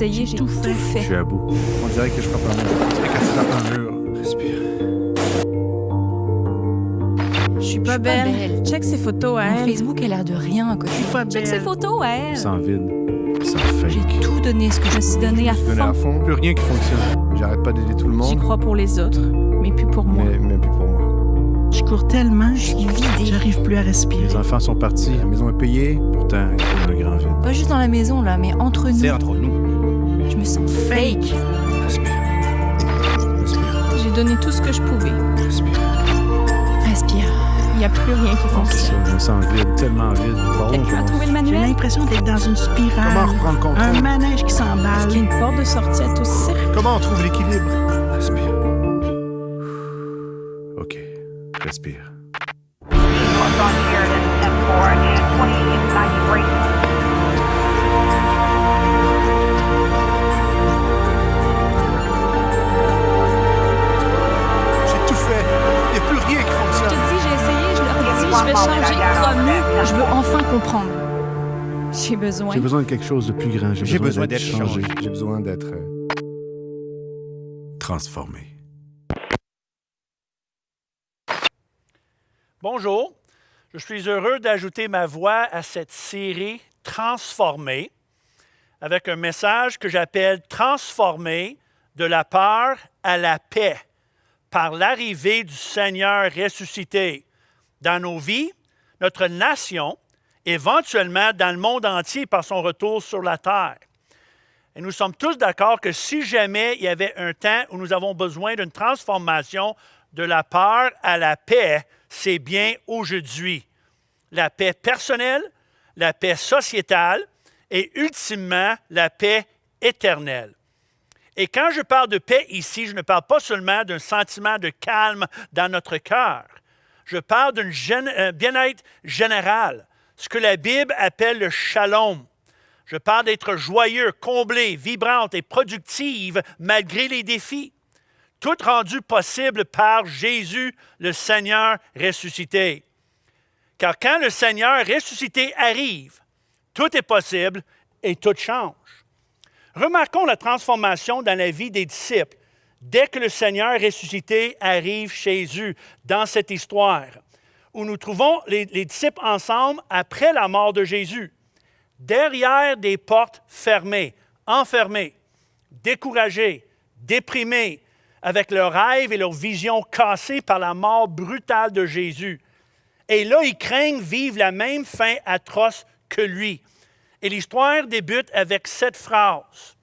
essayé, j'ai tout Je fait. suis à bout. On dirait que je frappe un mur. On dirait que je frappe un mur. Respire. Je suis pas belle. Check ses photos à Mon elle. Facebook a l'air de rien à côté. Pas Check ses photos à Je elle. sens vide. Je sens fake. J'ai tout donné ce que Je je me suis suis donnée à Donner à fond. fond. Plus rien qui fonctionne. J'arrête pas d'aider tout le J'y monde. crois pour les autres, mais plus pour moi. Mais plus pour moi. Je cours tellement, Je suis vidée. j'arrive plus à respirer. Les enfants sont partis. La maison est payée. Pourtant, il y a un grand vide. Pas juste dans la maison, là, mais entre nous. C'est entre nous. Je me sens fake. Respire. Respire. J'ai donné tout ce que je pouvais. Respire. Respire. Il n'y a plus rien qui C'est ça, fonctionne. je me sens vide. Tellement vide. Bon, Quelqu'un a trouvé le J'ai manuel? l'impression d'être dans une spirale. Comment reprendre le contrôle? Un manège qui Est-ce s'emballe. qu'il y a une porte de sortie à tout ce cirque? Comment on trouve l'équilibre? Respire. OK. Respire. North on Sheridan, 10-4 and 2893. J'ai tout fait. Il n'y a plus rien qui Je fonctionne. te dis, j'ai essayé, je leur dis, je vais changer, promis. Je veux enfin comprendre. J'ai besoin. J'ai besoin de quelque chose de plus grand. J'ai besoin d'être changé. J'ai besoin d'être transformé. Bonjour, je suis heureux d'ajouter ma voix à cette série Transformée avec un message que j'appelle Transformé de la peur à la paix par l'arrivée du Seigneur ressuscité dans nos vies, notre nation, éventuellement dans le monde entier par son retour sur la terre. Et nous sommes tous d'accord que si jamais il y avait un temps où nous avons besoin d'une transformation de la peur à la paix, c'est bien aujourd'hui. La paix personnelle, la paix sociétale et ultimement la paix éternelle. Et quand je parle de paix ici, je ne parle pas seulement d'un sentiment de calme dans notre cœur. Je parle d'un bien-être général, ce que la Bible appelle le shalom. Je parle d'être joyeux, comblé, vibrante et productive malgré les défis. Tout rendu possible par Jésus, le Seigneur ressuscité. Car quand le Seigneur ressuscité arrive, tout est possible et tout change. Remarquons la transformation dans la vie des disciples dès que le Seigneur ressuscité arrive chez eux dans cette histoire, où nous trouvons les disciples ensemble après la mort de Jésus, derrière des portes fermées, enfermés, découragés, déprimés, avec leurs rêves et leurs visions cassées par la mort brutale de Jésus. Et là, ils craignent vivre la même fin atroce que lui. Et l'histoire débute avec cette phrase.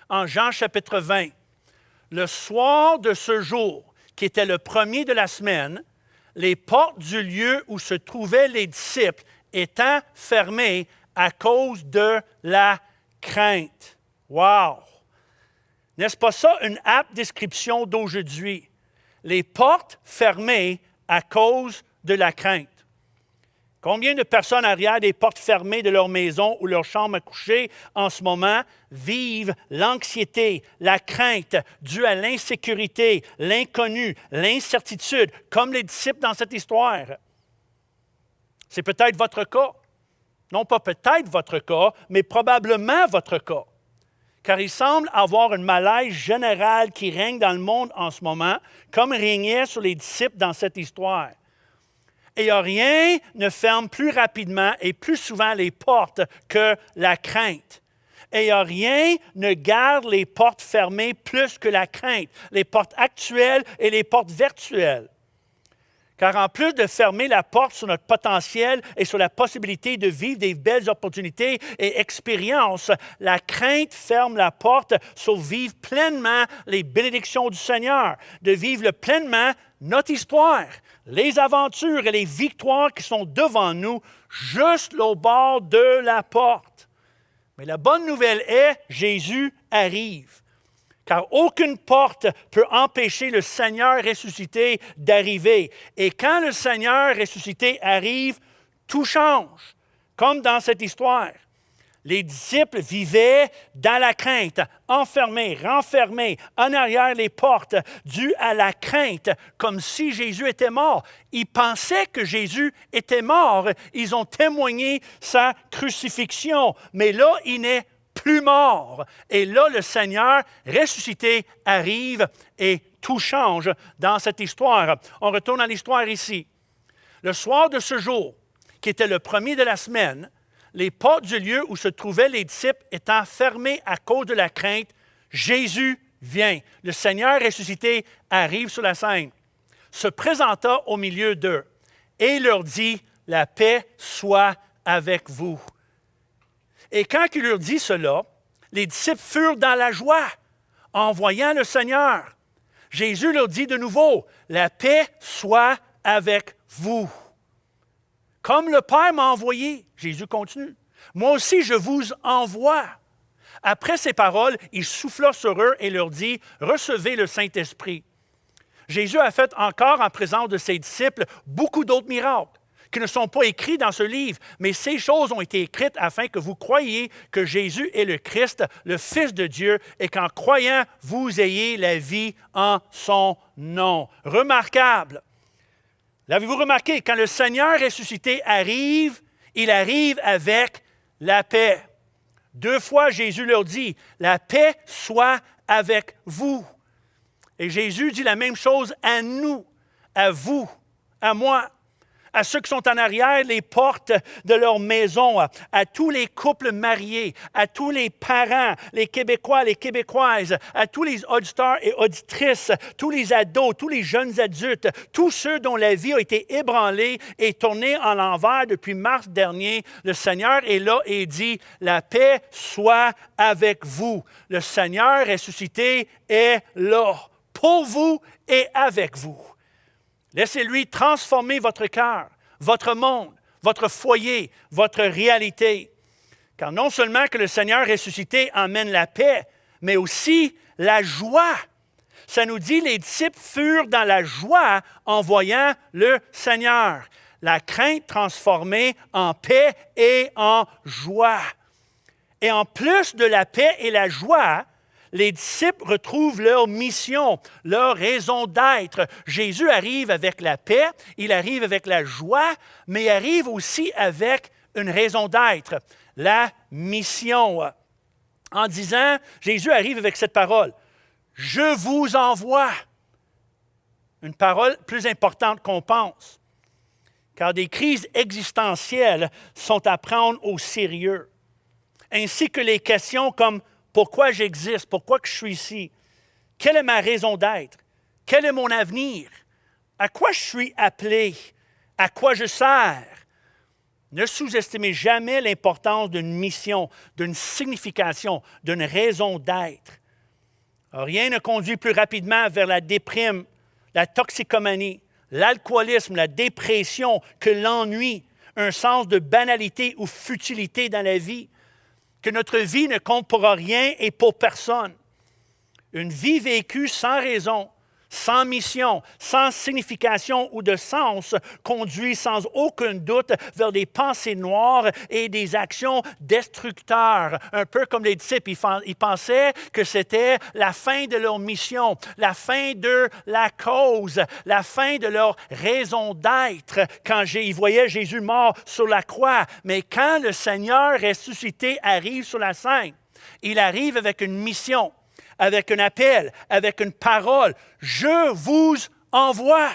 En Jean chapitre 20, « Le soir de ce jour, qui était le premier de la semaine, les portes du lieu où se trouvaient les disciples étant fermées à cause de la crainte. » Wow! N'est-ce pas ça une apte description d'aujourd'hui? Les portes fermées à cause de la crainte. Combien de personnes arrière des portes fermées de leur maison ou leur chambre à coucher en ce moment vivent l'anxiété, la crainte due à l'insécurité, l'inconnu, l'incertitude, comme les disciples dans cette histoire? C'est peut-être votre cas. Non pas peut-être votre cas, mais probablement votre cas. Car il semble avoir un malaise général qui règne dans le monde en ce moment, comme régnait sur les disciples dans cette histoire. Et rien ne ferme plus rapidement et plus souvent les portes que la crainte. Et rien ne garde les portes fermées plus que la crainte, les portes actuelles et les portes virtuelles. Car en plus de fermer la porte sur notre potentiel et sur la possibilité de vivre des belles opportunités et expériences, la crainte ferme la porte sur vivre pleinement les bénédictions du Seigneur, de vivre pleinement notre histoire, les aventures et les victoires qui sont devant nous, juste au bord de la porte. Mais la bonne nouvelle est, Jésus arrive. Car aucune porte peut empêcher le Seigneur ressuscité d'arriver. Et quand le Seigneur ressuscité arrive, tout change, comme dans cette histoire. Les disciples vivaient dans la crainte, enfermés, renfermés, en arrière les portes, dû à la crainte, comme si Jésus était mort. Ils pensaient que Jésus était mort. Ils ont témoigné sa crucifixion. Mais là, il n'est plus morts. Et là, le Seigneur ressuscité arrive et tout change dans cette histoire. On retourne à l'histoire ici. Le soir de ce jour, qui était le premier de la semaine, les portes du lieu où se trouvaient les disciples étant fermées à cause de la crainte, Jésus vient. Le Seigneur ressuscité arrive sur la scène, se présenta au milieu d'eux et leur dit, « La paix soit avec vous. » Et quand il leur dit cela, les disciples furent dans la joie en voyant le Seigneur. Jésus leur dit de nouveau, « La paix soit avec vous. » Comme le Père m'a envoyé, Jésus continue, « Moi aussi je vous envoie. » Après ces paroles, il souffla sur eux et leur dit, « Recevez le Saint-Esprit. » Jésus a fait encore en présence de ses disciples beaucoup d'autres miracles qui ne sont pas écrits dans ce livre, mais ces choses ont été écrites afin que vous croyiez que Jésus est le Christ, le Fils de Dieu, et qu'en croyant, vous ayez la vie en son nom. Remarquable. L'avez-vous remarqué? Quand le Seigneur ressuscité arrive, il arrive avec la paix. 2 fois, Jésus leur dit, « La paix soit avec vous. » Et Jésus dit la même chose à nous, à vous, à moi, à ceux qui sont en arrière, les portes de leur maison, à tous les couples mariés, à tous les parents, les Québécois, les Québécoises, à tous les auditeurs et auditrices, tous les ados, tous les jeunes adultes, tous ceux dont la vie a été ébranlée et tournée en l'envers depuis mars dernier. Le Seigneur est là et dit, « La paix soit avec vous. » Le Seigneur ressuscité est là, pour vous et avec vous. Laissez-lui transformer votre cœur, votre monde, votre foyer, votre réalité. Car non seulement que le Seigneur ressuscité emmène la paix, mais aussi la joie. Ça nous dit, les disciples furent dans la joie en voyant le Seigneur. La crainte transformée en paix et en joie. Et en plus de la paix et la joie, les disciples retrouvent leur mission, leur raison d'être. Jésus arrive avec la paix, il arrive avec la joie, mais il arrive aussi avec une raison d'être, la mission. En disant, Jésus arrive avec cette parole, « Je vous envoie ». Une parole plus importante qu'on pense, car des crises existentielles sont à prendre au sérieux, ainsi que les questions comme pourquoi j'existe? Pourquoi que je suis ici? Quelle est ma raison d'être? Quel est mon avenir? À quoi je suis appelé? À quoi je sers? Ne sous-estimez jamais l'importance d'une mission, d'une signification, d'une raison d'être. Rien ne conduit plus rapidement vers la déprime, la toxicomanie, l'alcoolisme, la dépression que l'ennui, un sens de banalité ou futilité dans la vie. Que notre vie ne compte pour rien et pour personne. Une vie vécue sans raison, sans mission, sans signification ou de sens, conduit sans aucun doute vers des pensées noires et des actions destructeurs. Un peu comme les disciples, ils pensaient que c'était la fin de leur mission, la fin de la cause, la fin de leur raison d'être quand ils voyaient Jésus mort sur la croix. Mais quand le Seigneur ressuscité arrive sur la scène, il arrive avec une mission, avec un appel, avec une parole. « Je vous envoie.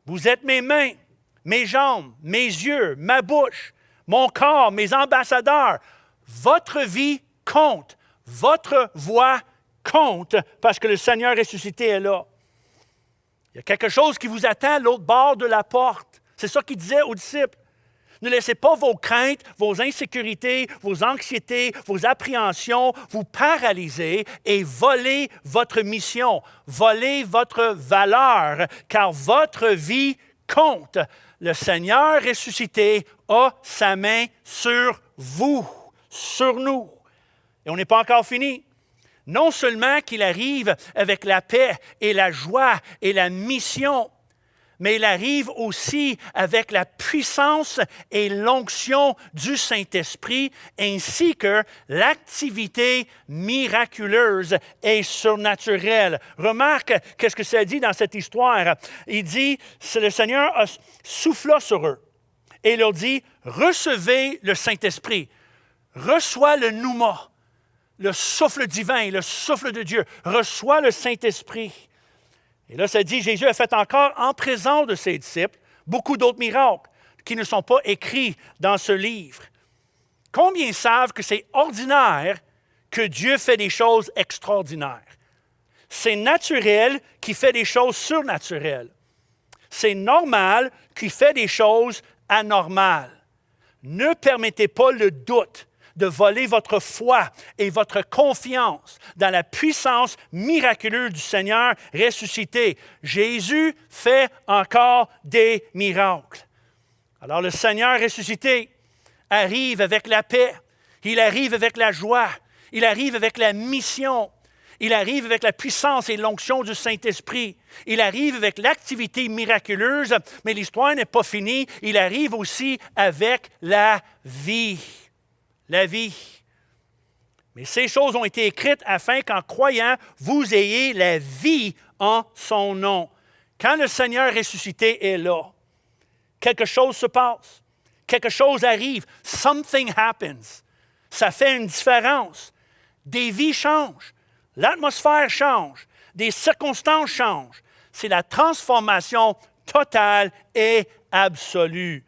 Vous êtes mes mains, mes jambes, mes yeux, ma bouche, mon corps, mes ambassadeurs. Votre vie compte. Votre voix compte parce que le Seigneur ressuscité est là. Il y a quelque chose qui vous attend à l'autre bord de la porte. C'est ça qu'il disait aux disciples. Ne laissez pas vos craintes, vos insécurités, vos anxiétés, vos appréhensions vous paralyser et voler votre mission, voler votre valeur, car votre vie compte. Le Seigneur ressuscité a sa main sur vous, sur nous. Et on n'est pas encore fini. Non seulement qu'il arrive avec la paix et la joie et la mission, mais il arrive aussi avec la puissance et l'onction du Saint-Esprit, ainsi que l'activité miraculeuse et surnaturelle. Remarque qu'est-ce que ça dit dans cette histoire. Il dit, le Seigneur souffla sur eux et leur dit, recevez le Saint-Esprit. reçois le pneuma, le souffle divin, le souffle de Dieu. Reçois le Saint-Esprit. Et là, ça dit, Jésus a fait encore en présence de ses disciples beaucoup d'autres miracles qui ne sont pas écrits dans ce livre. Combien savent que c'est ordinaire que Dieu fait des choses extraordinaires? C'est naturel qui fait des choses surnaturelles. C'est normal qui fait des choses anormales. Ne permettez pas le doute de voler votre foi et votre confiance dans la puissance miraculeuse du Seigneur ressuscité. Jésus fait encore des miracles. Alors le Seigneur ressuscité arrive avec la paix, il arrive avec la joie, il arrive avec la mission, il arrive avec la puissance et l'onction du Saint-Esprit. Il arrive avec l'activité miraculeuse, mais l'histoire n'est pas finie. Il arrive aussi avec la vie. La vie. Mais ces choses ont été écrites afin qu'en croyant, vous ayez la vie en son nom. Quand le Seigneur ressuscité est là, quelque chose se passe. Quelque chose arrive. Something happens. Ça fait une différence. Des vies changent. L'atmosphère change. Des circonstances changent. C'est la transformation totale et absolue.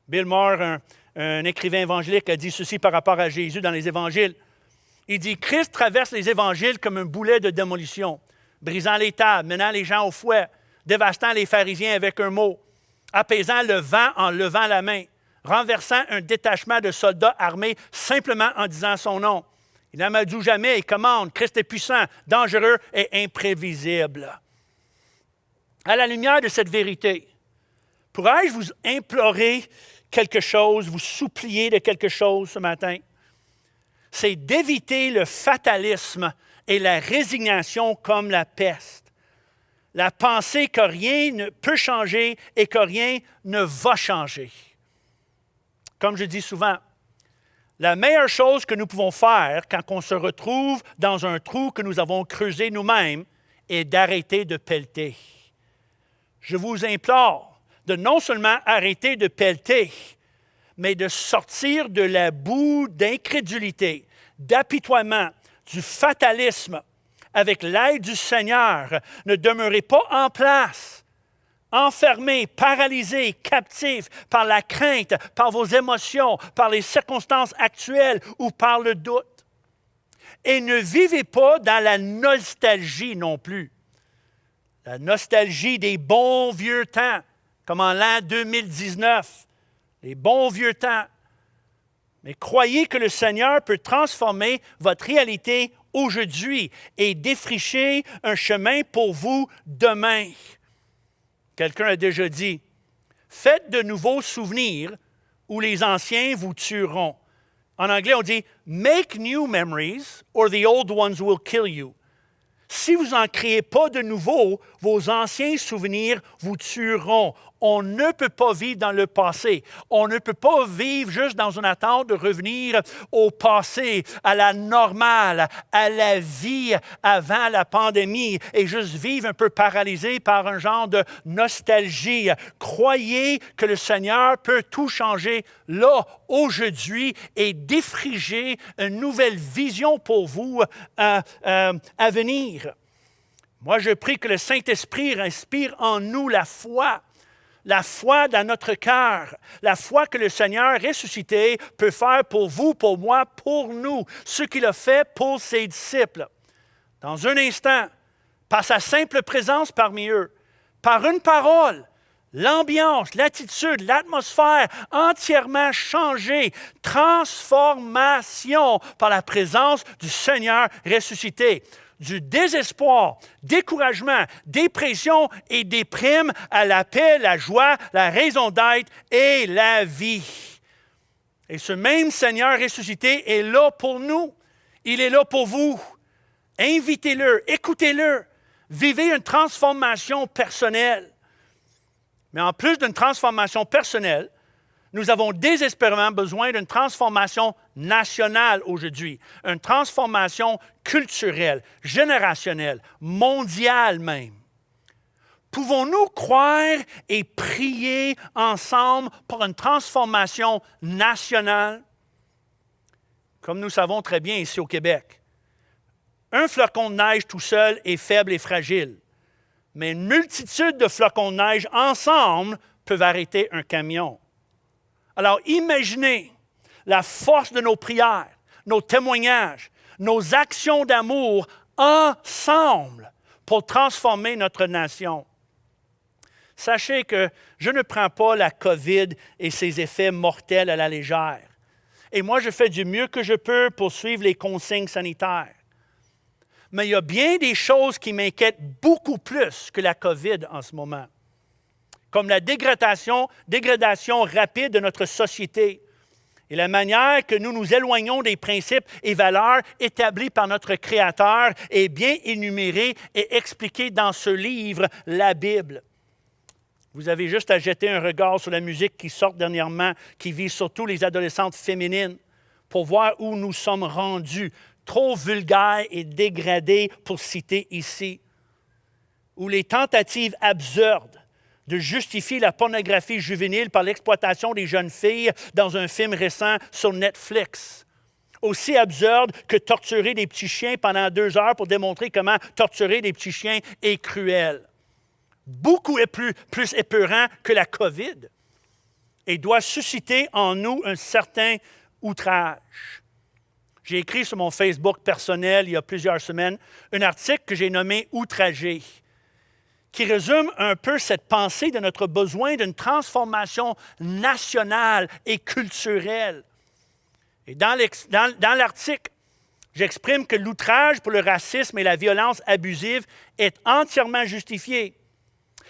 Bill Maher, un écrivain évangélique, a dit ceci par rapport à Jésus dans les évangiles. Il dit, Christ traverse les évangiles comme un boulet de démolition, brisant les tables, menant les gens au fouet, dévastant les pharisiens avec un mot, apaisant le vent en levant la main, renversant un détachement de soldats armés simplement en disant son nom. Il n'amadoue jamais, il commande. Christ est puissant, dangereux et imprévisible. À la lumière de cette vérité, pourrais-je vous implorer quelque chose, vous supplier de quelque chose ce matin? C'est d'éviter le fatalisme et la résignation comme la peste. La pensée que rien ne peut changer et que rien ne va changer. Comme je dis souvent, la meilleure chose que nous pouvons faire quand on se retrouve dans un trou que nous avons creusé nous-mêmes est d'arrêter de pelleter. Je vous implore de non seulement arrêter de pelleter, mais de sortir de la boue d'incrédulité, d'apitoiement, du fatalisme. Avec l'aide du Seigneur, ne demeurez pas en place, enfermés, paralysés, captifs par la crainte, par vos émotions, par les circonstances actuelles ou par le doute. Et ne vivez pas dans la nostalgie non plus. La nostalgie des bons vieux temps, comme en l'an 2019, les bons vieux temps. Mais croyez que le Seigneur peut transformer votre réalité aujourd'hui et défricher un chemin pour vous demain. Quelqu'un a déjà dit, faites de nouveaux souvenirs ou les anciens vous tueront. En anglais, on dit, make new memories or the old ones will kill you. Si vous n'en créez pas de nouveaux, vos anciens souvenirs vous tueront. On ne peut pas vivre dans le passé. On ne peut pas vivre juste dans une attente de revenir au passé, à la normale, à la vie avant la pandémie et juste vivre un peu paralysé par un genre de nostalgie. Croyez que le Seigneur peut tout changer là, aujourd'hui, et défricher une nouvelle vision pour vous à venir. Moi, je prie que le Saint-Esprit inspire en nous la foi dans notre cœur, la foi que le Seigneur ressuscité peut faire pour vous, pour moi, pour nous, ce qu'il a fait pour ses disciples. Dans un instant, par sa simple présence parmi eux, par une parole, l'ambiance, l'attitude, l'atmosphère entièrement changée, transformation par la présence du Seigneur ressuscité. Du désespoir, découragement, dépression et déprime à la paix, la joie, la raison d'être et la vie. Et ce même Seigneur ressuscité est là pour nous. Il est là pour vous. Invitez-le, écoutez-le. Vivez une transformation personnelle. Mais en plus d'une transformation personnelle, nous avons désespérément besoin d'une transformation nationale aujourd'hui, une transformation culturelle, générationnelle, mondiale même. Pouvons-nous croire et prier ensemble pour une transformation nationale? comme nous savons très bien ici au Québec. Un flocon de neige tout seul est faible et fragile, mais une multitude de flocons de neige ensemble peuvent arrêter un camion. Alors imaginez la force de nos prières, nos témoignages, nos actions d'amour ensemble pour transformer notre nation. Sachez que je ne prends pas la COVID et ses effets mortels à la légère. Et moi, je fais du mieux que je peux pour suivre les consignes sanitaires. Mais il y a bien des choses qui m'inquiètent beaucoup plus que la COVID en ce moment, comme la dégradation rapide de notre société et la manière que nous nous éloignons des principes et valeurs établis par notre Créateur est bien énumérée et expliquée dans ce livre, la Bible. Vous avez juste à jeter un regard sur la musique qui sort dernièrement, qui vise surtout les adolescentes féminines, pour voir où nous sommes rendus, trop vulgaires et dégradés pour citer ici, où les tentatives absurdes de justifier la pornographie juvénile par l'exploitation des jeunes filles dans un film récent sur Netflix. Aussi absurde que torturer des petits chiens pendant 2 heures pour démontrer comment torturer des petits chiens est cruel. Beaucoup est plus épeurant que la COVID et doit susciter en nous un certain outrage. J'ai écrit sur mon Facebook personnel il y a plusieurs semaines un article que j'ai nommé « Outragé », qui résume un peu cette pensée de notre besoin d'une transformation nationale et culturelle. Et dans l'article, j'exprime que l'outrage pour le racisme et la violence abusive est entièrement justifié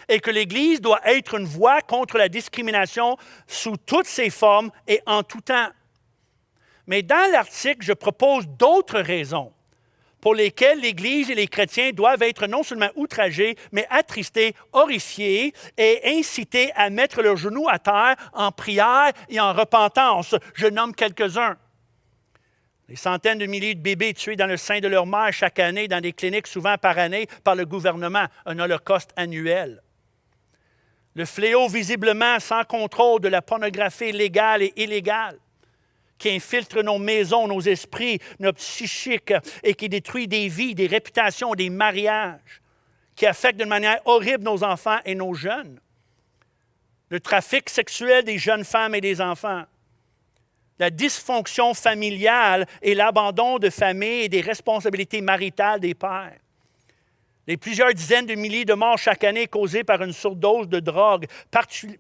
et que l'Église doit être une voix contre la discrimination sous toutes ses formes et en tout temps. Mais dans l'article, je propose d'autres raisons pour lesquelles l'Église et les chrétiens doivent être non seulement outragés, mais attristés, horrifiés et incités à mettre leurs genoux à terre en prière et en repentance. Je nomme quelques-uns. Les centaines de milliers de bébés tués dans le sein de leur mère chaque année dans des cliniques souvent par année par le gouvernement, un holocauste annuel. Le fléau visiblement sans contrôle de la pornographie légale et illégale qui infiltre nos maisons, nos esprits, notre psychique et qui détruit des vies, des réputations, des mariages, qui affecte d'une manière horrible nos enfants et nos jeunes. Le trafic sexuel des jeunes femmes et des enfants. La dysfonction familiale et l'abandon de famille et des responsabilités maritales des pères. Les plusieurs dizaines de milliers de morts chaque année causées par une surdose de drogue,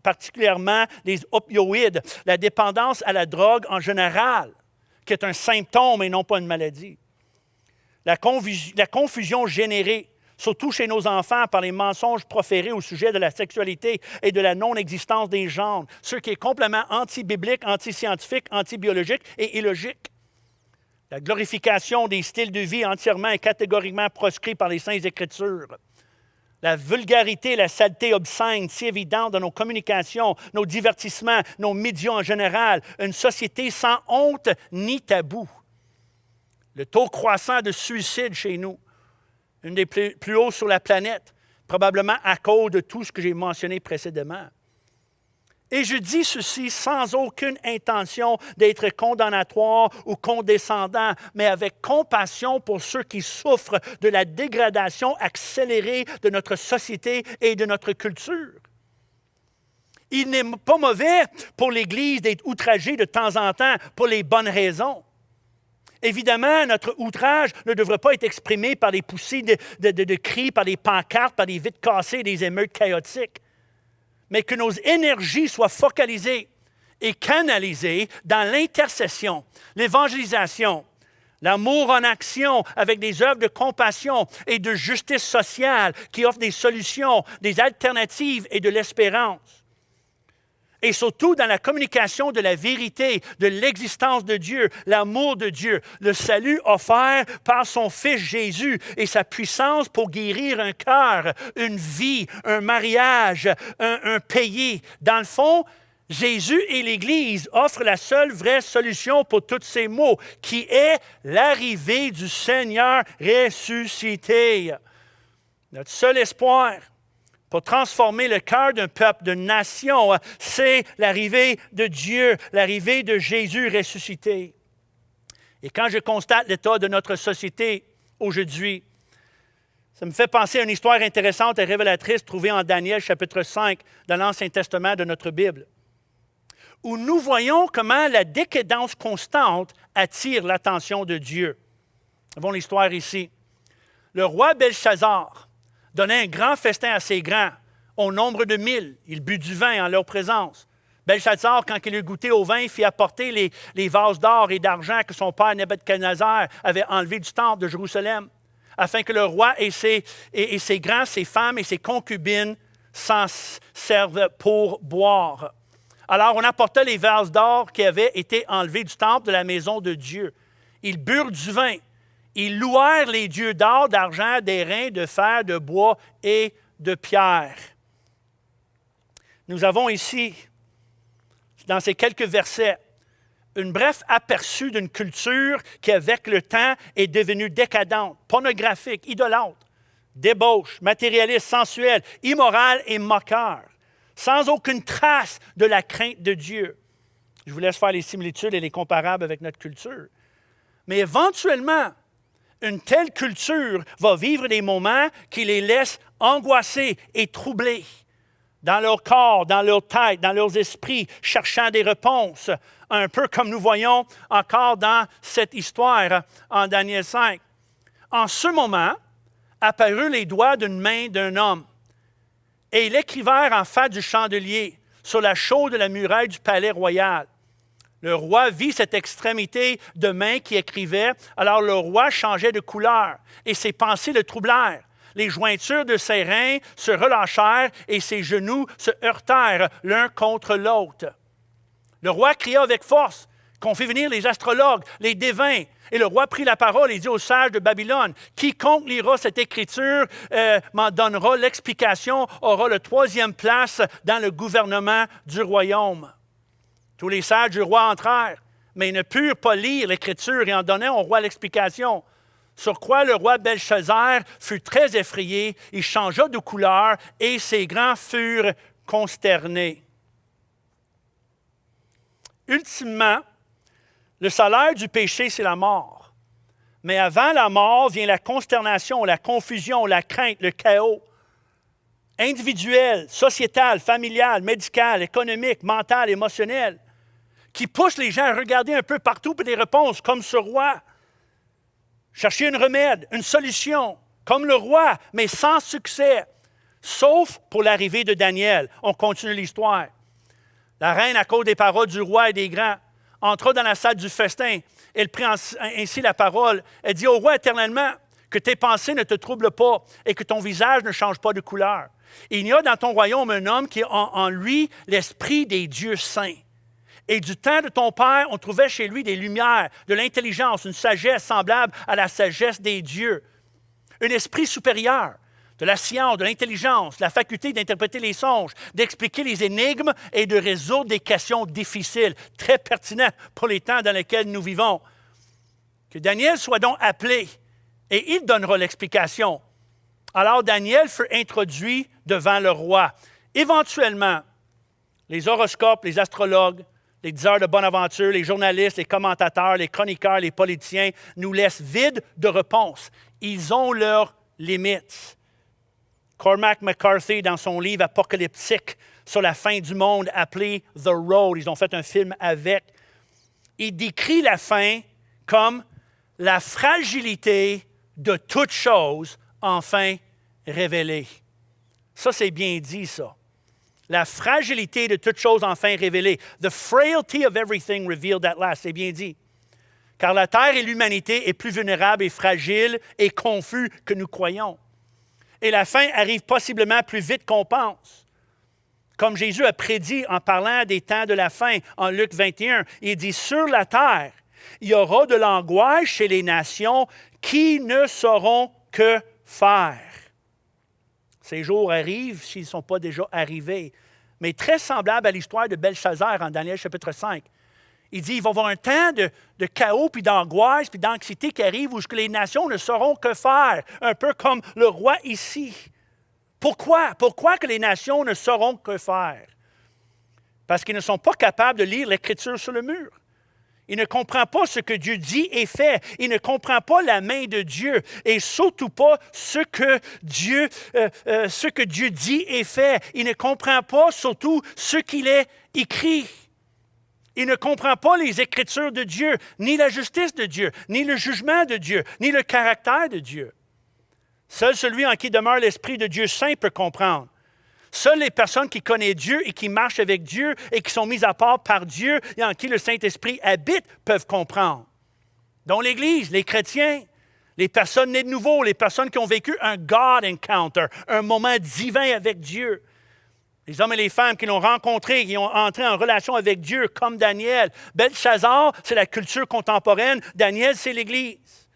particulièrement les opioïdes, la dépendance à la drogue en général, qui est un symptôme et non pas une maladie. La confusion générée, surtout chez nos enfants, par les mensonges proférés au sujet de la sexualité et de la non-existence des genres, ce qui est complètement anti-biblique, anti-scientifique, anti-biologique et illogique. La glorification des styles de vie entièrement et catégoriquement proscrits par les Saintes Écritures. La vulgarité et la saleté obscène si évidente dans nos communications, nos divertissements, nos médias en général. Une société sans honte ni tabou. Le taux croissant de suicide chez nous, une des plus hauts sur la planète, probablement à cause de tout ce que j'ai mentionné précédemment. Et je dis ceci sans aucune intention d'être condamnatoire ou condescendant, mais avec compassion pour ceux qui souffrent de la dégradation accélérée de notre société et de notre culture. Il n'est pas mauvais pour l'Église d'être outragée de temps en temps pour les bonnes raisons. Évidemment, notre outrage ne devrait pas être exprimé par des poussées de cris, par des pancartes, par des vitres cassées et des émeutes chaotiques. Mais que nos énergies soient focalisées et canalisées dans l'intercession, l'évangélisation, l'amour en action avec des œuvres de compassion et de justice sociale qui offrent des solutions, des alternatives et de l'espérance. Et surtout dans la communication de la vérité, de l'existence de Dieu, l'amour de Dieu, le salut offert par son Fils Jésus et sa puissance pour guérir un cœur, une vie, un mariage, un pays. Dans le fond, Jésus et l'Église offrent la seule vraie solution pour tous ces maux, qui est l'arrivée du Seigneur ressuscité. Notre seul espoir pour transformer le cœur d'un peuple, d'une nation, c'est l'arrivée de Dieu, l'arrivée de Jésus ressuscité. Et quand je constate l'état de notre société aujourd'hui, ça me fait penser à une histoire intéressante et révélatrice trouvée en Daniel, chapitre 5, dans l'Ancien Testament de notre Bible, où nous voyons comment la décadence constante attire l'attention de Dieu. Nous avons l'histoire ici. Le roi Belchazzar donnait un grand festin à ses grands, au nombre de 1000. Il but du vin en leur présence. Belchazzar, quand il eut goûté au vin, fit apporter les vases d'or et d'argent que son père Nebuchadnezzar avait enlevés du temple de Jérusalem, afin que le roi et ses grands, ses femmes et ses concubines s'en servent pour boire. Alors on apporta les vases d'or qui avaient été enlevés du temple de la maison de Dieu. Ils burent du vin. Ils louèrent les dieux d'or, d'argent, d'airain, de fer, de bois et de pierre. Nous avons ici, dans ces quelques versets, un bref aperçu d'une culture qui, avec le temps, est devenue décadente, pornographique, idolâtre, débauche, matérialiste, sensuelle, immorale et moqueur, sans aucune trace de la crainte de Dieu. Je vous laisse faire les similitudes et les comparables avec notre culture. Mais éventuellement, une telle culture va vivre des moments qui les laissent angoissés et troublés dans leur corps, dans leur tête, dans leurs esprits, cherchant des réponses, un peu comme nous voyons encore dans cette histoire en Daniel 5. En ce moment, apparurent les doigts d'une main d'un homme, et ils écrivirent en face du chandelier, sur la chaude de la muraille du palais royal. Le roi vit cette extrémité de main qui écrivait, alors le roi changeait de couleur, et ses pensées le troublèrent. Les jointures de ses reins se relâchèrent et ses genoux se heurtèrent l'un contre l'autre. Le roi cria avec force qu'on fit venir les astrologues, les devins. Et le roi prit la parole et dit aux sages de Babylone, « Quiconque lira cette écriture m'en donnera l'explication, aura la 3e place dans le gouvernement du royaume. » Tous les sages du roi entrèrent, mais ils ne purent pas lire l'écriture et en donner au roi l'explication. Sur quoi le roi Belchazzar fut très effrayé, il changea de couleur et ses grands furent consternés. Ultimement, le salaire du péché, c'est la mort. Mais avant la mort vient la consternation, la confusion, la crainte, le chaos. Individuel, sociétal, familial, médical, économique, mental, émotionnel, qui pousse les gens à regarder un peu partout pour des réponses comme ce roi. Chercher un remède, une solution, comme le roi, mais sans succès, sauf pour l'arrivée de Daniel. On continue l'histoire. La reine, à cause des paroles du roi et des grands, entra dans la salle du festin. Elle prit ainsi la parole. Elle dit au roi éternellement que tes pensées ne te troublent pas et que ton visage ne change pas de couleur. Il y a dans ton royaume un homme qui a en lui l'esprit des dieux saints. Et du temps de ton père, on trouvait chez lui des lumières, de l'intelligence, une sagesse semblable à la sagesse des dieux. Un esprit supérieur, de la science, de l'intelligence, la faculté d'interpréter les songes, d'expliquer les énigmes et de résoudre des questions difficiles, très pertinentes pour les temps dans lesquels nous vivons. Que Daniel soit donc appelé et il donnera l'explication. Alors Daniel fut introduit devant le roi. Éventuellement, les horoscopes, les astrologues, les diseurs de bonne aventure, les journalistes, les commentateurs, les chroniqueurs, les politiciens nous laissent vides de réponses. Ils ont leurs limites. Cormac McCarthy, dans son livre apocalyptique sur la fin du monde appelé The Road, ils ont fait un film avec, il décrit la fin comme la fragilité de toute chose enfin révélée. Ça, c'est bien dit, ça. La fragilité de toute chose enfin révélée. The frailty of everything revealed at last. C'est bien dit. Car la terre et l'humanité est plus vulnérable et fragile et confus que nous croyons. Et la fin arrive possiblement plus vite qu'on pense. Comme Jésus a prédit en parlant des temps de la fin, en Luc 21, il dit « Sur la terre, il y aura de l'angoisse chez les nations qui ne sauront que faire. » Ces jours arrivent s'ils ne sont pas déjà arrivés. Mais très semblable à l'histoire de Belchazzar en Daniel chapitre 5. Il dit, il va y avoir un temps de chaos, puis d'angoisse, puis d'anxiété qui arrive où les nations ne sauront que faire. Un peu comme le roi ici. Pourquoi? Pourquoi que les nations ne sauront que faire? Parce qu'ils ne sont pas capables de lire l'Écriture sur le mur. Il ne comprend pas ce que Dieu dit et fait. Il ne comprend pas la main de Dieu et surtout pas ce que Dieu dit et fait. Il ne comprend pas surtout ce qu'il est écrit. Il ne comprend pas les Écritures de Dieu, ni la justice de Dieu, ni le jugement de Dieu, ni le caractère de Dieu. Seul celui en qui demeure l'Esprit de Dieu saint peut comprendre. Seules les personnes qui connaissent Dieu et qui marchent avec Dieu et qui sont mises à part par Dieu et en qui le Saint-Esprit habite peuvent comprendre. Donc l'Église, les chrétiens, les personnes nées de nouveau, les personnes qui ont vécu un God encounter, un moment divin avec Dieu. Les hommes et les femmes qui l'ont rencontré, qui ont entré en relation avec Dieu, comme Daniel. Belchazzar, c'est la culture contemporaine. Daniel, c'est l'Église.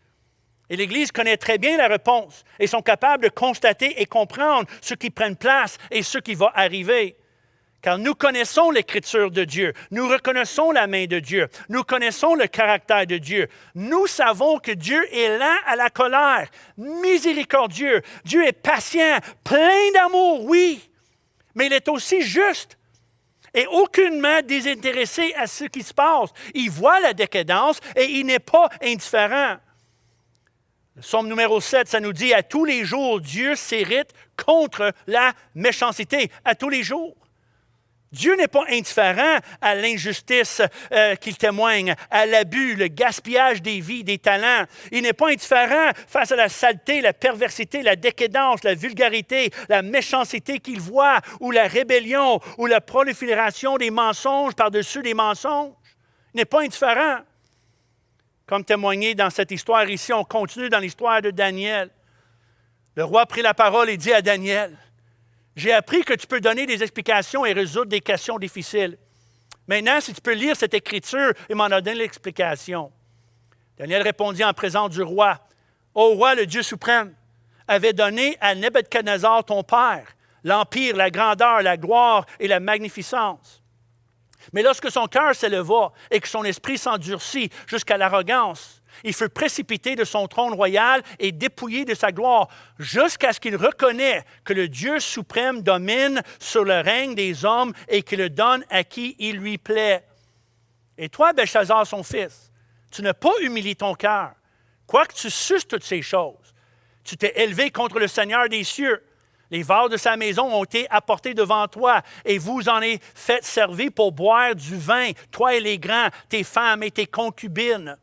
Et l'Église connaît très bien la réponse et sont capables de constater et comprendre ce qui prend place et ce qui va arriver. Car nous connaissons l'Écriture de Dieu, nous reconnaissons la main de Dieu, nous connaissons le caractère de Dieu. Nous savons que Dieu est lent à la colère, miséricordieux. Dieu est patient, plein d'amour, oui, mais il est aussi juste et aucunement désintéressé à ce qui se passe. Il voit la décadence et il n'est pas indifférent. Le psaume numéro 7, ça nous dit « À tous les jours, Dieu s'irrite contre la méchanceté. » À tous les jours. Dieu n'est pas indifférent à l'injustice qu'il témoigne, à l'abus, le gaspillage des vies, des talents. Il n'est pas indifférent face à la saleté, la perversité, la décadence, la vulgarité, la méchanceté qu'il voit, ou la rébellion, ou la prolifération des mensonges par-dessus les mensonges. Il n'est pas indifférent. Comme témoigné dans cette histoire ici, on continue dans l'histoire de Daniel. Le roi prit la parole et dit à Daniel, « J'ai appris que tu peux donner des explications et résoudre des questions difficiles. Maintenant, si tu peux lire cette écriture et m'en donner l'explication. » Daniel répondit en présence du roi, « Ô roi, le Dieu suprême, avait donné à Nebuchadnezzar ton père l'empire, la grandeur, la gloire et la magnificence. Mais lorsque son cœur s'éleva et que son esprit s'endurcit jusqu'à l'arrogance, il fut précipité de son trône royal et dépouillé de sa gloire, jusqu'à ce qu'il reconnaisse que le Dieu suprême domine sur le règne des hommes et qu'il le donne à qui il lui plaît. Et toi, Belchazzar, son fils, tu n'as pas humilié ton cœur, quoique tu susses toutes ces choses. Tu t'es élevé contre le Seigneur des cieux. Les vases de sa maison ont été apportés devant toi et vous en êtes fait servir pour boire du vin, toi et les grands, tes femmes et tes concubines.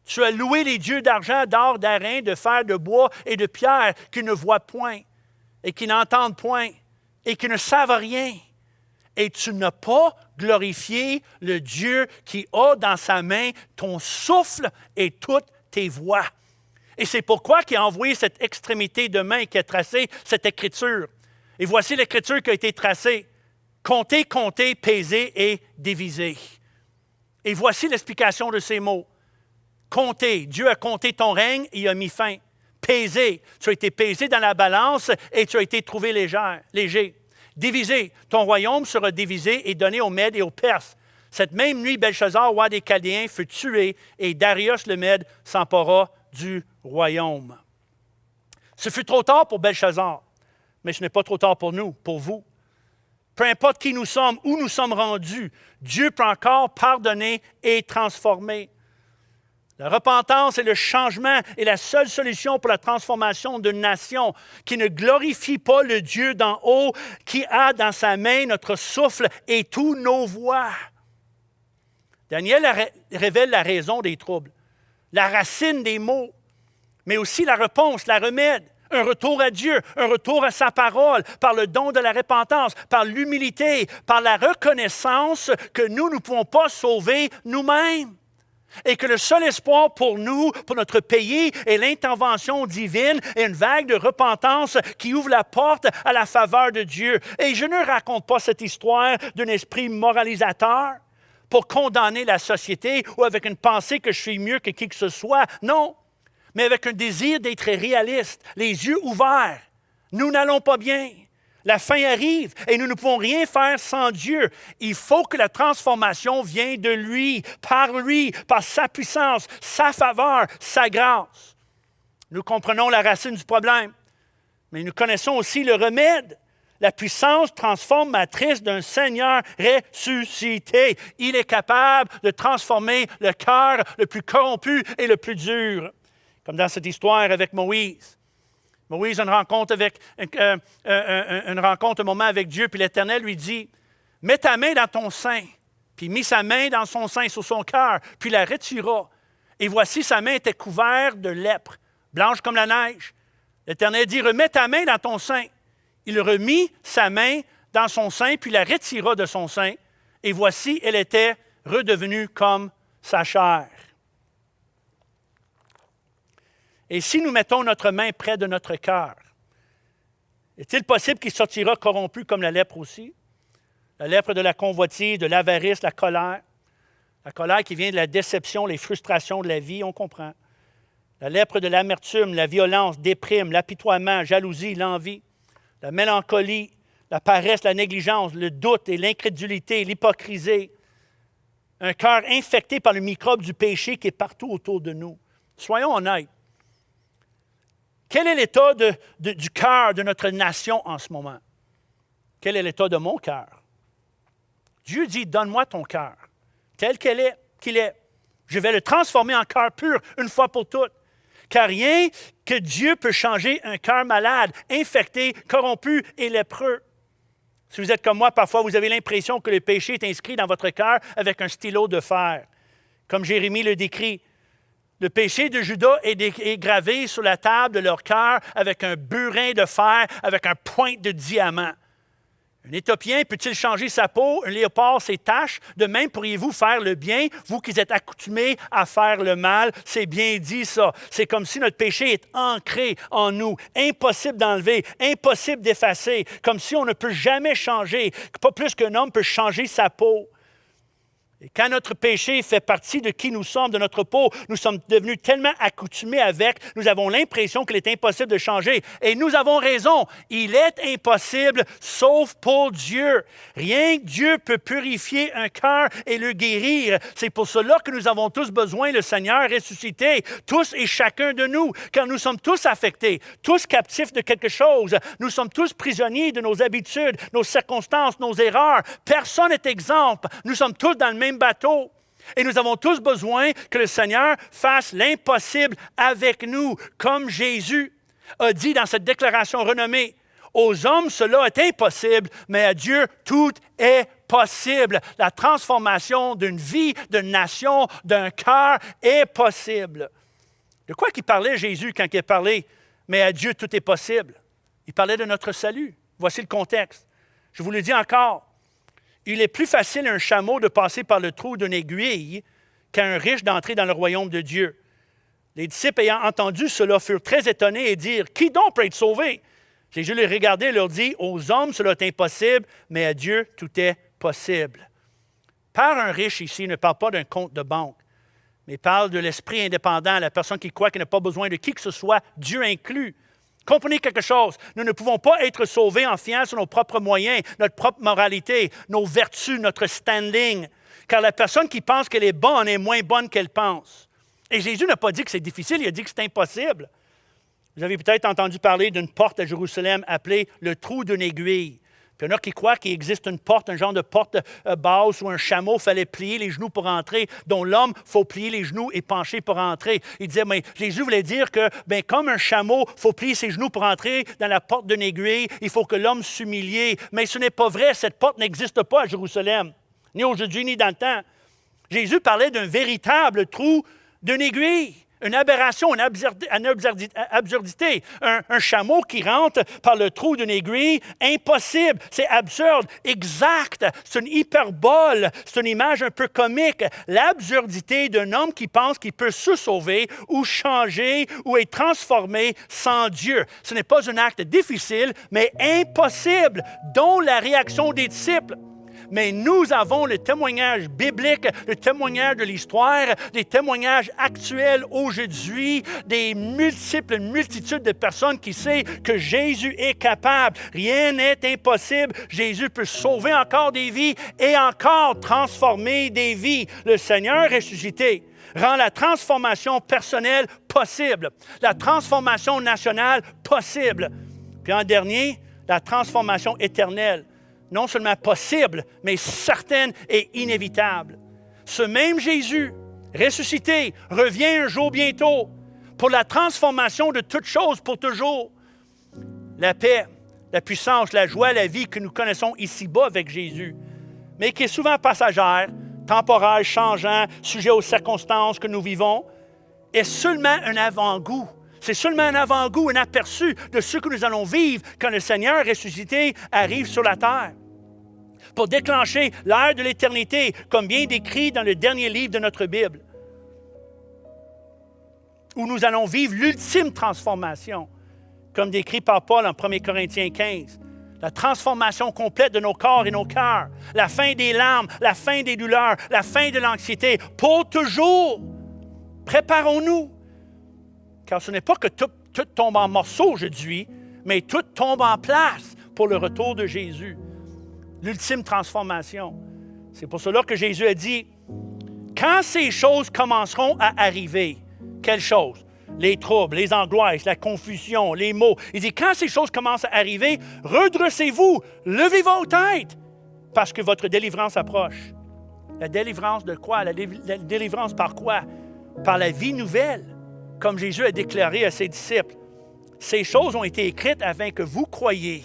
Tu as loué les dieux d'argent, d'or, d'airain, de fer, de bois et de pierre qui ne voient point et qui n'entendent point et qui ne savent rien. Et tu n'as pas glorifié le Dieu qui a dans sa main ton souffle et toutes tes voix. Et c'est pourquoi il a envoyé cette extrémité de main qui a tracé cette écriture. Et voici l'écriture qui a été tracée. Compter, compter, peser et diviser. Et voici l'explication de ces mots. Compter, Dieu a compté ton règne et il a mis fin. Peser, tu as été pesé dans la balance et tu as été trouvé léger. Diviser, ton royaume sera divisé et donné aux Mèdes et aux Perses. Cette même nuit, Belchazzar, roi des Chaldéens, fut tué et Darius le Mède s'empara du royaume. Ce fut trop tard pour Belchazzar, mais ce n'est pas trop tard pour nous, pour vous. Peu importe qui nous sommes, où nous sommes rendus, Dieu peut encore pardonner et transformer. La repentance et le changement est la seule solution pour la transformation d'une nation qui ne glorifie pas le Dieu d'en haut, qui a dans sa main notre souffle et tous nos voix. Daniel révèle la raison des troubles, la racine des maux, mais aussi la réponse, la remède, un retour à Dieu, un retour à sa parole, par le don de la repentance, par l'humilité, par la reconnaissance que nous ne pouvons pas sauver nous-mêmes. Et que le seul espoir pour nous, pour notre pays, est l'intervention divine et une vague de repentance qui ouvre la porte à la faveur de Dieu. Et je ne raconte pas cette histoire d'un esprit moralisateur pour condamner la société ou avec une pensée que je suis mieux que qui que ce soit. Non, mais avec un désir d'être réaliste, les yeux ouverts. Nous n'allons pas bien. La fin arrive et nous ne pouvons rien faire sans Dieu. Il faut que la transformation vienne de lui, par sa puissance, sa faveur, sa grâce. Nous comprenons la racine du problème, mais nous connaissons aussi le remède. la puissance transformatrice d'un Seigneur ressuscité. Il est capable de transformer le cœur le plus corrompu et le plus dur. Comme dans cette histoire avec Moïse. Moïse a une rencontre, un moment avec Dieu, puis l'Éternel lui dit, « Mets ta main dans ton sein. » Puis il mit sa main dans son sein, sur son cœur, puis la retira. Et voici, sa main était couverte de lèpre, blanche comme la neige. L'Éternel dit, « Remets ta main dans ton sein. » Il remit sa main dans son sein, puis la retira de son sein. Et voici, elle était redevenue comme sa chair. Et si nous mettons notre main près de notre cœur, est-il possible qu'il sortira corrompu comme la lèpre aussi? La lèpre de la convoitise, de l'avarice, la colère qui vient de la déception, les frustrations de la vie, on comprend. La lèpre de l'amertume, la violence, déprime, l'apitoiement, jalousie, l'envie, la mélancolie, la paresse, la négligence, le doute et l'incrédulité, l'hypocrisie. Un cœur infecté par le microbe du péché qui est partout autour de nous. Soyons honnêtes. Quel est l'état du cœur de notre nation en ce moment? Quel est l'état de mon cœur? Dieu dit, donne-moi ton cœur, tel qu'il est. Je vais le transformer en cœur pur une fois pour toutes. Car rien que Dieu peut changer un cœur malade, infecté, corrompu et lépreux. Si vous êtes comme moi, parfois vous avez l'impression que le péché est inscrit dans votre cœur avec un stylo de fer. Comme Jérémie le décrit, le péché de Judas est gravé sur la table de leur cœur avec un burin de fer, avec un pointe de diamant. Un Éthiopien peut-il changer sa peau? Un léopard ses taches? De même pourriez-vous faire le bien, vous qui êtes accoutumés à faire le mal? C'est bien dit ça. C'est comme si notre péché est ancré en nous, impossible d'enlever, impossible d'effacer, comme si on ne peut jamais changer, pas plus qu'un homme peut changer sa peau. Et quand notre péché fait partie de qui nous sommes, de notre peau, nous sommes devenus tellement accoutumés avec, nous avons l'impression qu'il est impossible de changer. Et nous avons raison. Il est impossible, sauf pour Dieu. Rien que Dieu peut purifier un cœur et le guérir. C'est pour cela que nous avons tous besoin du Seigneur ressuscité, tous et chacun de nous, car nous sommes tous affectés, tous captifs de quelque chose. Nous sommes tous prisonniers de nos habitudes, nos circonstances, nos erreurs. Personne n'est exempt. Nous sommes tous dans le même bateau. Et nous avons tous besoin que le Seigneur fasse l'impossible avec nous, comme Jésus a dit dans cette déclaration renommée. Aux hommes, cela est impossible, mais à Dieu, tout est possible. La transformation d'une vie, d'une nation, d'un cœur est possible. De quoi qu'il parlait Jésus quand il a parlé, mais à Dieu, tout est possible? Il parlait de notre salut. Voici le contexte. Je vous le dis encore. Il est plus facile à un chameau de passer par le trou d'une aiguille qu'à un riche d'entrer dans le royaume de Dieu. Les disciples ayant entendu cela furent très étonnés et dirent, « Qui donc peut être sauvé? » Jésus les regardait et leur dit, « Aux hommes cela est impossible, mais à Dieu tout est possible. » Par un riche ici, il ne parle pas d'un compte de banque, mais parle de l'esprit indépendant, la personne qui croit qu'il n'a pas besoin de qui que ce soit, Dieu inclus. Comprenez quelque chose, nous ne pouvons pas être sauvés en fiant sur nos propres moyens, notre propre moralité, nos vertus, notre standing, car la personne qui pense qu'elle est bonne est moins bonne qu'elle pense. Et Jésus n'a pas dit que c'est difficile, il a dit que c'est impossible. Vous avez peut-être entendu parler d'une porte à Jérusalem appelée le trou d'une aiguille. Puis il y en a qui croient qu'il existe une porte, un genre de porte basse où un chameau fallait plier les genoux pour entrer, dont l'homme, il faut plier les genoux et pencher pour entrer. Il disait, mais Jésus voulait dire que, comme un chameau, il faut plier ses genoux pour entrer dans la porte d'une aiguille, il faut que l'homme s'humilie. Mais ce n'est pas vrai, cette porte n'existe pas à Jérusalem, ni aujourd'hui, ni dans le temps. Jésus parlait d'un véritable trou d'une aiguille. Une aberration, une absurdité. Un chameau qui rentre par le trou d'une aiguille, impossible, c'est absurde, exact, c'est une hyperbole, c'est une image un peu comique. L'absurdité d'un homme qui pense qu'il peut se sauver ou changer ou être transformé sans Dieu. Ce n'est pas un acte difficile, mais impossible, dont la réaction des disciples. Mais nous avons le témoignage biblique, le témoignage de l'histoire, des témoignages actuels aujourd'hui, des multitudes de personnes qui savent que Jésus est capable. Rien n'est impossible. Jésus peut sauver encore des vies et encore transformer des vies. Le Seigneur ressuscité rend la transformation personnelle possible, la transformation nationale possible. Puis en dernier, la transformation éternelle, non seulement possible, mais certaine et inévitable. Ce même Jésus, ressuscité, revient un jour bientôt pour la transformation de toutes choses pour toujours. La paix, la puissance, la joie, la vie que nous connaissons ici-bas avec Jésus, mais qui est souvent passagère, temporaire, changeant, sujet aux circonstances que nous vivons, est seulement un avant-goût. C'est seulement un avant-goût, un aperçu de ce que nous allons vivre quand le Seigneur ressuscité arrive sur la terre. Pour déclencher l'ère de l'éternité, comme bien décrit dans le dernier livre de notre Bible, où nous allons vivre l'ultime transformation, comme décrit par Paul en 1 Corinthiens 15. La transformation complète de nos corps et nos cœurs, la fin des larmes, la fin des douleurs, la fin de l'anxiété, pour toujours. Préparons-nous, car ce n'est pas que tout tombe en morceaux aujourd'hui, mais tout tombe en place pour le retour de Jésus. L'ultime transformation. C'est pour cela que Jésus a dit, quand ces choses commenceront à arriver, quelles choses? Les troubles, les angoisses, la confusion, les maux. Il dit, quand ces choses commencent à arriver, redressez-vous, levez vos têtes, parce que votre délivrance approche. La délivrance de quoi? La délivrance par quoi? Par la vie nouvelle, comme Jésus a déclaré à ses disciples. Ces choses ont été écrites afin que vous croyiez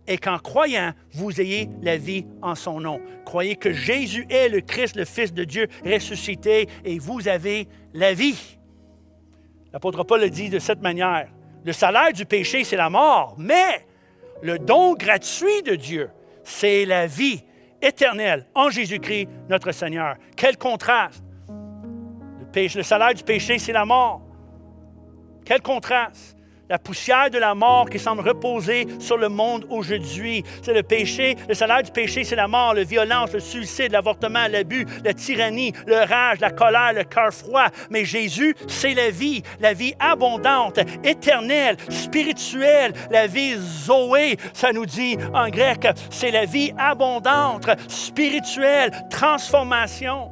et qu'en croyant, vous ayez la vie en son nom. Croyez que Jésus est le Christ, le Fils de Dieu ressuscité, et vous avez la vie. L'apôtre Paul le dit de cette manière. Le salaire du péché, c'est la mort, mais le don gratuit de Dieu, c'est la vie éternelle en Jésus-Christ, notre Seigneur. Quel contraste! Le salaire du péché, c'est la mort. Quel contraste! La poussière de la mort qui semble reposer sur le monde aujourd'hui. C'est le péché. Le salaire du péché, c'est la mort, la violence, le suicide, l'avortement, l'abus, la tyrannie, le rage, la colère, le cœur froid. Mais Jésus, c'est la vie abondante, éternelle, spirituelle, la vie Zoé, ça nous dit en grec. C'est la vie abondante, spirituelle, transformation.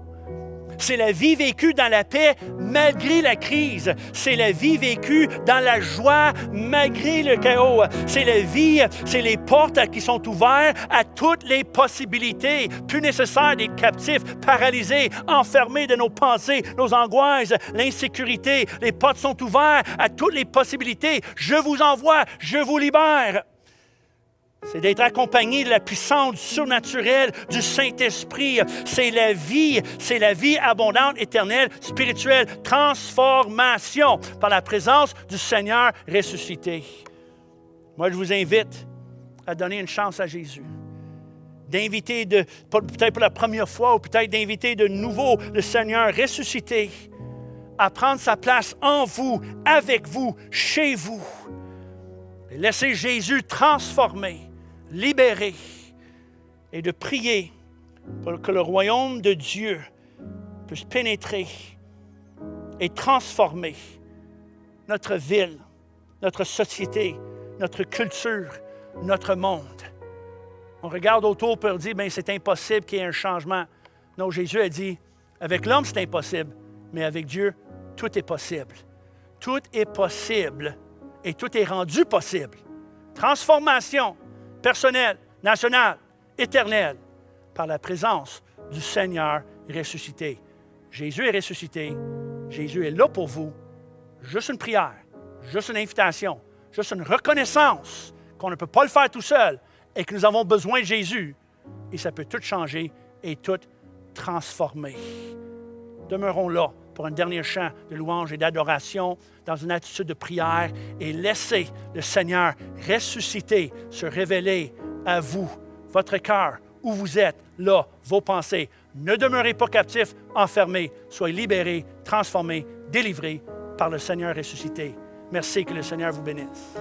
C'est la vie vécue dans la paix malgré la crise. C'est la vie vécue dans la joie malgré le chaos. C'est la vie, c'est les portes qui sont ouvertes à toutes les possibilités. Plus nécessaire d'être captifs, paralysés, enfermés de nos pensées, nos angoisses, l'insécurité. Les portes sont ouvertes à toutes les possibilités. Je vous envoie, je vous libère. C'est d'être accompagné de la puissance du surnaturel, du Saint-Esprit. C'est la vie abondante, éternelle, spirituelle, transformation par la présence du Seigneur ressuscité. Moi, je vous invite à donner une chance à Jésus. D'inviter, peut-être pour la première fois, ou peut-être d'inviter de nouveau le Seigneur ressuscité à prendre sa place en vous, avec vous, chez vous. Et laissez Jésus transformer, libérer, et de prier pour que le royaume de Dieu puisse pénétrer et transformer notre ville, notre société, notre culture, notre monde. On regarde autour pour dire, bien, c'est impossible qu'il y ait un changement. Non, Jésus a dit, avec l'homme, c'est impossible, mais avec Dieu, tout est possible. Tout est possible et tout est rendu possible. Transformation personnelle, nationale, éternelle, par la présence du Seigneur ressuscité. Jésus est ressuscité. Jésus est là pour vous. Juste une prière, juste une invitation, juste une reconnaissance qu'on ne peut pas le faire tout seul et que nous avons besoin de Jésus. Et ça peut tout changer et tout transformer. Demeurons là pour un dernier chant de louange et d'adoration dans une attitude de prière et laissez le Seigneur ressuscité se révéler à vous, votre cœur, où vous êtes, là, vos pensées. Ne demeurez pas captifs, enfermés. Soyez libérés, transformés, délivrés par le Seigneur ressuscité. Merci, que le Seigneur vous bénisse.